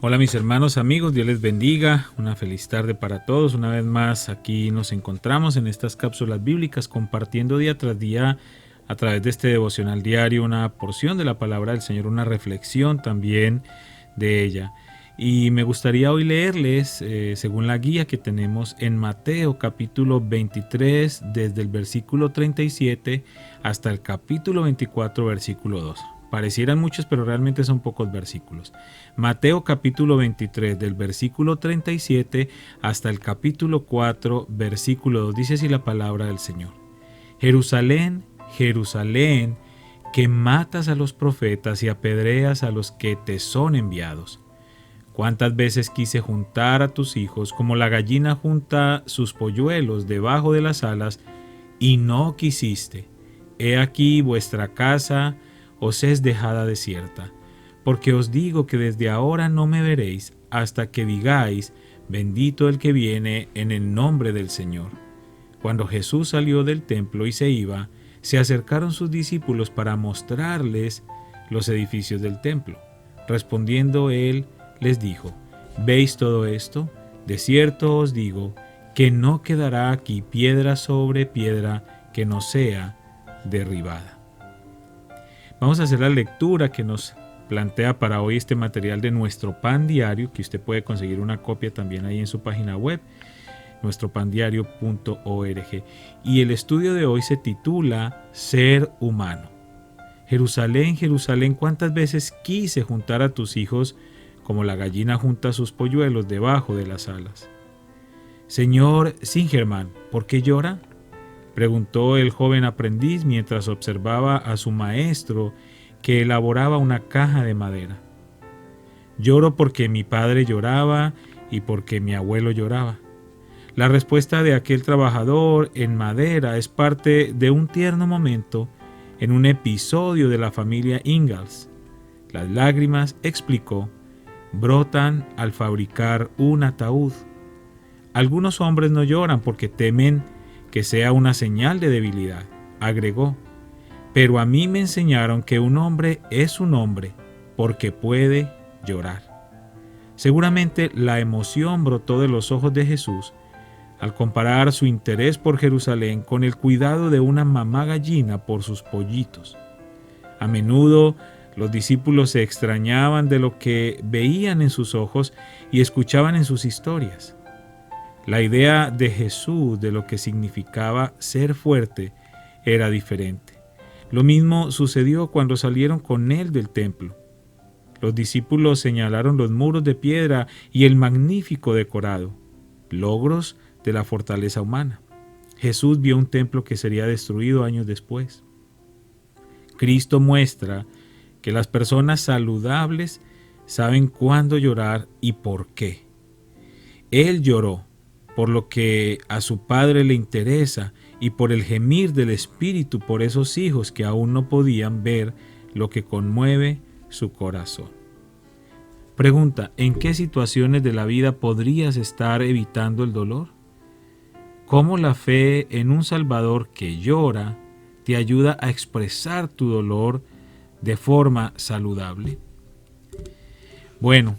Hola mis hermanos, amigos, Dios les bendiga, una feliz tarde para todos. Una vez más aquí nos encontramos en estas cápsulas bíblicas compartiendo día tras día a través de este devocional diario una porción de la palabra del Señor, una reflexión también de ella. Y me gustaría hoy leerles, según la guía que tenemos en Mateo capítulo 23, desde el versículo 37 hasta el capítulo 24, versículo 2. Parecieran muchos, pero realmente son pocos versículos. Mateo capítulo 23, del versículo 37 hasta el capítulo 4, versículo 2. Dice así la palabra del Señor. Jerusalén, Jerusalén, que matas a los profetas y apedreas a los que te son enviados. ¿Cuántas veces quise juntar a tus hijos como la gallina junta sus polluelos debajo de las alas, y no quisiste? He aquí vuestra casa os es dejada desierta, porque os digo que desde ahora no me veréis hasta que digáis, bendito el que viene en el nombre del Señor. Cuando Jesús salió del templo y se iba, se acercaron sus discípulos para mostrarles los edificios del templo. Respondiendo él, les dijo, ¿veis todo esto? De cierto os digo, que no quedará aquí piedra sobre piedra que no sea derribada. Vamos a hacer la lectura que nos plantea para hoy este material de nuestro pan diario, que usted puede conseguir una copia también ahí en su página web, nuestropandiario.org. Y el estudio de hoy se titula Ser humano. Jerusalén, Jerusalén, ¿cuántas veces quise juntar a tus hijos como la gallina junta sus polluelos debajo de las alas? Señor Singerman, ¿por qué llora?, preguntó el joven aprendiz mientras observaba a su maestro que elaboraba una caja de madera. Lloro porque mi padre lloraba y porque mi abuelo lloraba. La respuesta de aquel trabajador en madera es parte de un tierno momento en un episodio de la familia Ingalls. Las lágrimas, explicó, brotan al fabricar un ataúd. Algunos hombres no lloran porque temen que sea una señal de debilidad, agregó, pero a mí me enseñaron que un hombre es un hombre porque puede llorar. Seguramente la emoción brotó de los ojos de Jesús al comparar su interés por Jerusalén con el cuidado de una mamá gallina por sus pollitos. A menudo los discípulos se extrañaban de lo que veían en sus ojos y escuchaban en sus historias. La idea de Jesús de lo que significaba ser fuerte era diferente. Lo mismo sucedió cuando salieron con él del templo. Los discípulos señalaron los muros de piedra y el magnífico decorado, logros de la fortaleza humana. Jesús vio un templo que sería destruido años después. Cristo muestra que las personas saludables saben cuándo llorar y por qué. Él lloró por lo que a su Padre le interesa y por el gemir del Espíritu por esos hijos que aún no podían ver lo que conmueve su corazón. Pregunta, ¿en qué situaciones de la vida podrías estar evitando el dolor? ¿Cómo la fe en un Salvador que llora te ayuda a expresar tu dolor de forma saludable? Bueno,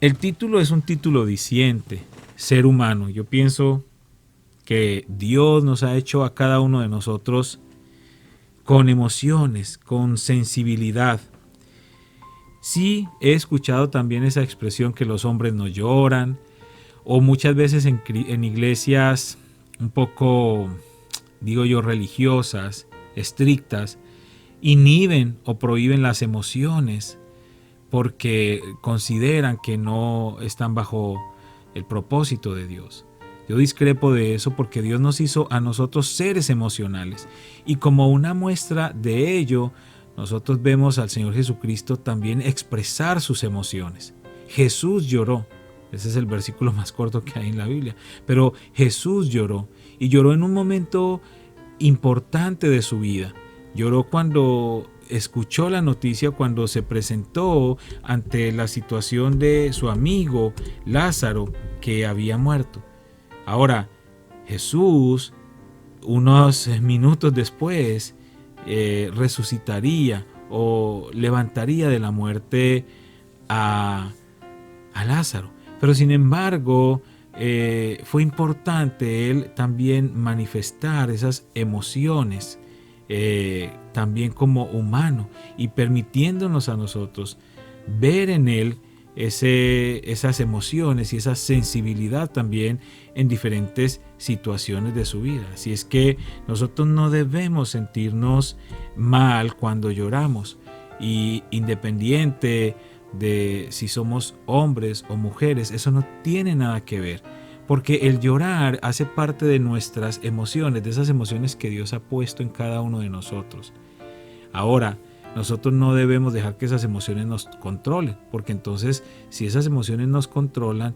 el título es un título diciente, ser humano. Yo pienso que Dios nos ha hecho a cada uno de nosotros con emociones, con sensibilidad. Sí, he escuchado también esa expresión que los hombres no lloran, o muchas veces en iglesias un poco, digo yo, religiosas, estrictas, inhiben o prohíben las emociones porque consideran que no están bajo el propósito de Dios. Yo discrepo de eso porque Dios nos hizo a nosotros seres emocionales y como una muestra de ello, nosotros vemos al Señor Jesucristo también expresar sus emociones. Jesús lloró, ese es el versículo más corto que hay en la Biblia, pero Jesús lloró y lloró en un momento importante de su vida. Lloró cuando escuchó la noticia, cuando se presentó ante la situación de su amigo Lázaro que había muerto. Ahora, Jesús, unos minutos después, resucitaría o levantaría de la muerte a Lázaro. Pero sin embargo, fue importante él también manifestar esas emociones, también como humano, y permitiéndonos a nosotros ver en él esas emociones y esa sensibilidad también en diferentes situaciones de su vida. Así es que nosotros no debemos sentirnos mal cuando lloramos, y independiente de si somos hombres o mujeres, eso no tiene nada que ver, porque el llorar hace parte de nuestras emociones, de esas emociones que Dios ha puesto en cada uno de nosotros. Ahora, nosotros no debemos dejar que esas emociones nos controlen, porque entonces si esas emociones nos controlan,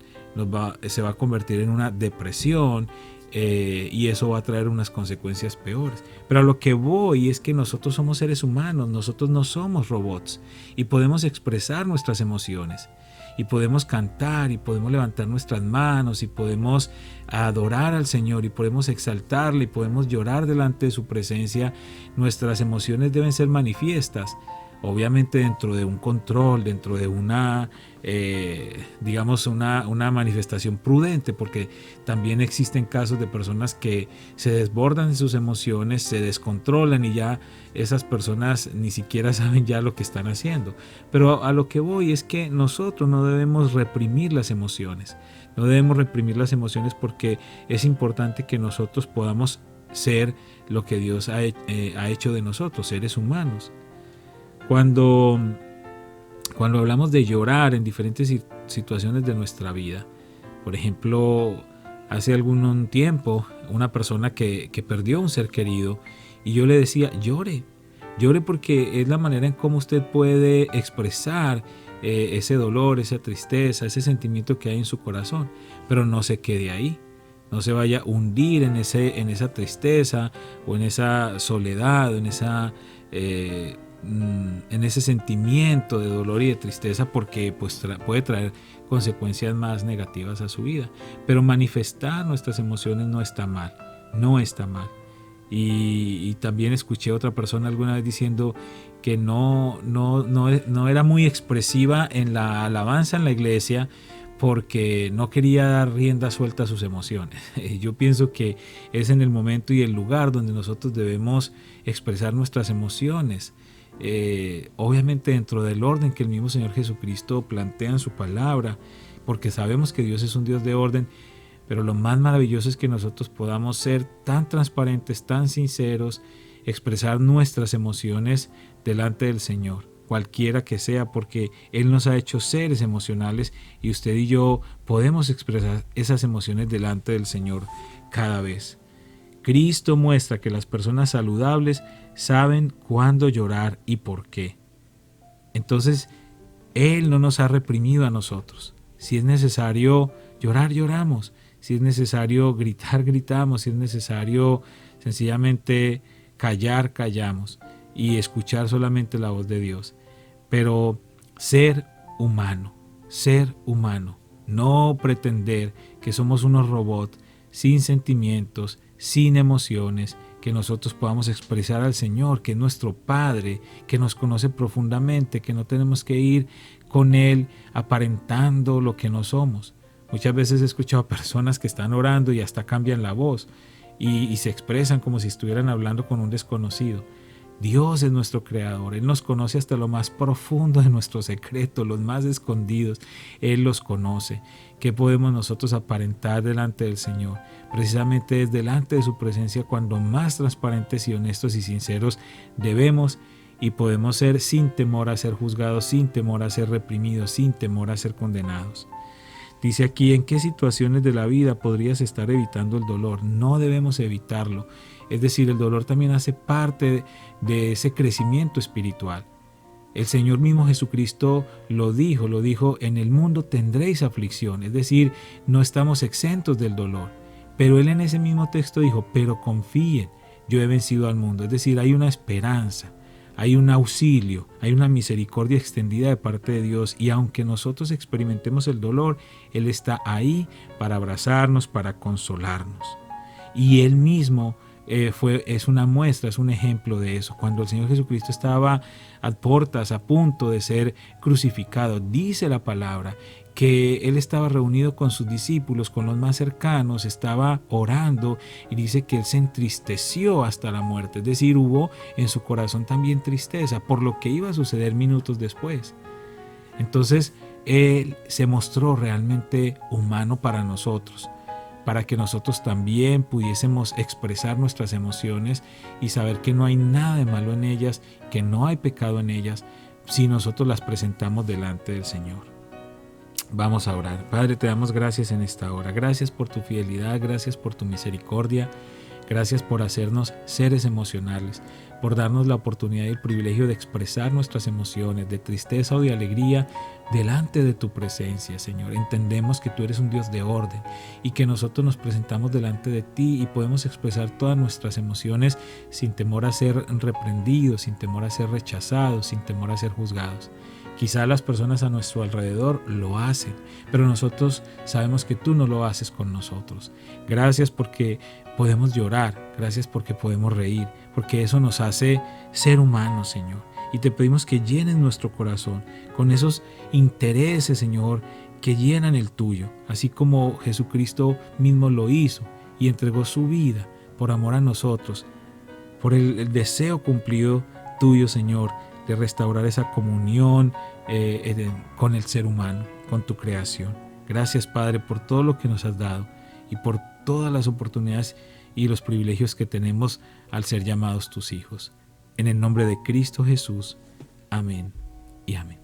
se va a convertir en una depresión, y eso va a traer unas consecuencias peores. Pero a lo que voy es que nosotros somos seres humanos, nosotros no somos robots, y podemos expresar nuestras emociones, y podemos cantar, y podemos levantar nuestras manos, y podemos adorar al Señor, y podemos exaltarle, y podemos llorar delante de su presencia. Nuestras emociones deben ser manifiestas, obviamente dentro de un control, dentro de una manifestación prudente, porque también existen casos de personas que se desbordan en sus emociones, se descontrolan, y ya esas personas ni siquiera saben ya lo que están haciendo. Pero a lo que voy es que nosotros no debemos reprimir las emociones, no debemos reprimir las emociones, porque es importante que nosotros podamos ser lo que Dios ha hecho de nosotros, seres humanos. Cuando hablamos de llorar en diferentes situaciones de nuestra vida, por ejemplo, hace algún tiempo, una persona que perdió un ser querido, y yo le decía, llore porque es la manera en cómo usted puede expresar ese dolor, esa tristeza, ese sentimiento que hay en su corazón, pero no se quede ahí. No se vaya a hundir en esa tristeza, o en esa soledad, o en ese sentimiento de dolor y de tristeza, porque pues puede traer consecuencias más negativas a su vida. Pero manifestar nuestras emociones no está mal. Y también escuché a otra persona alguna vez diciendo que no era muy expresiva en la alabanza en la iglesia, porque no quería dar rienda suelta a sus emociones. Yo pienso que es en el momento y el lugar donde nosotros debemos expresar nuestras emociones, obviamente dentro del orden que el mismo Señor Jesucristo plantea en su palabra, porque sabemos que Dios es un Dios de orden. Pero lo más maravilloso es que nosotros podamos ser tan transparentes, tan sinceros, expresar nuestras emociones delante del Señor, cualquiera que sea, porque Él nos ha hecho seres emocionales, y usted y yo podemos expresar esas emociones delante del Señor cada vez. Cristo muestra que las personas saludables saben cuándo llorar y por qué. Entonces, Él no nos ha reprimido a nosotros. Si es necesario llorar, lloramos. Si es necesario gritar, gritamos. Si es necesario sencillamente callar, callamos, y escuchar solamente la voz de Dios. Pero ser humano, no pretender que somos unos robots sin sentimientos, sin emociones, que nosotros podamos expresar al Señor, que es nuestro Padre, que nos conoce profundamente, que no tenemos que ir con Él aparentando lo que no somos. Muchas veces he escuchado personas que están orando y hasta cambian la voz y se expresan como si estuvieran hablando con un desconocido. Dios es nuestro creador, Él nos conoce hasta lo más profundo de nuestros secretos, los más escondidos, Él los conoce. ¿Qué podemos nosotros aparentar delante del Señor? Precisamente es delante de su presencia cuando más transparentes y honestos y sinceros debemos y podemos ser, sin temor a ser juzgados, sin temor a ser reprimidos, sin temor a ser condenados. Dice aquí, ¿en qué situaciones de la vida podrías estar evitando el dolor? No debemos evitarlo. Es decir, el dolor también hace parte de ese crecimiento espiritual. El Señor mismo Jesucristo lo dijo, en el mundo tendréis aflicción. Es decir, no estamos exentos del dolor. Pero Él en ese mismo texto dijo, pero confíen, yo he vencido al mundo. Es decir, hay una esperanza. Hay un auxilio, hay una misericordia extendida de parte de Dios, y aunque nosotros experimentemos el dolor, Él está ahí para abrazarnos, para consolarnos. Y Él mismo es una muestra, es un ejemplo de eso. Cuando el Señor Jesucristo estaba a puertas, a punto de ser crucificado, dice la palabra que Él estaba reunido con sus discípulos, con los más cercanos, estaba orando y dice que Él se entristeció hasta la muerte. Es decir, hubo en su corazón también tristeza por lo que iba a suceder minutos después. Entonces, Él se mostró realmente humano para nosotros, para que nosotros también pudiésemos expresar nuestras emociones y saber que no hay nada de malo en ellas, que no hay pecado en ellas, si nosotros las presentamos delante del Señor. Vamos a orar. Padre, te damos gracias en esta hora. Gracias por tu fidelidad, gracias por tu misericordia, gracias por hacernos seres emocionales, por darnos la oportunidad y el privilegio de expresar nuestras emociones de tristeza o de alegría delante de tu presencia, Señor. Entendemos que tú eres un Dios de orden y que nosotros nos presentamos delante de ti y podemos expresar todas nuestras emociones sin temor a ser reprendidos, sin temor a ser rechazados, sin temor a ser juzgados. Quizá las personas a nuestro alrededor lo hacen, pero nosotros sabemos que tú no lo haces con nosotros. Gracias porque podemos llorar, gracias porque podemos reír, porque eso nos hace ser humanos, Señor. Y te pedimos que llenes nuestro corazón con esos intereses, Señor, que llenan el tuyo, así como Jesucristo mismo lo hizo y entregó su vida por amor a nosotros, por el deseo cumplido tuyo, Señor, de restaurar esa comunión con el ser humano, con tu creación. Gracias, Padre, por todo lo que nos has dado y por todas las oportunidades y los privilegios que tenemos al ser llamados tus hijos. En el nombre de Cristo Jesús. Amén y amén.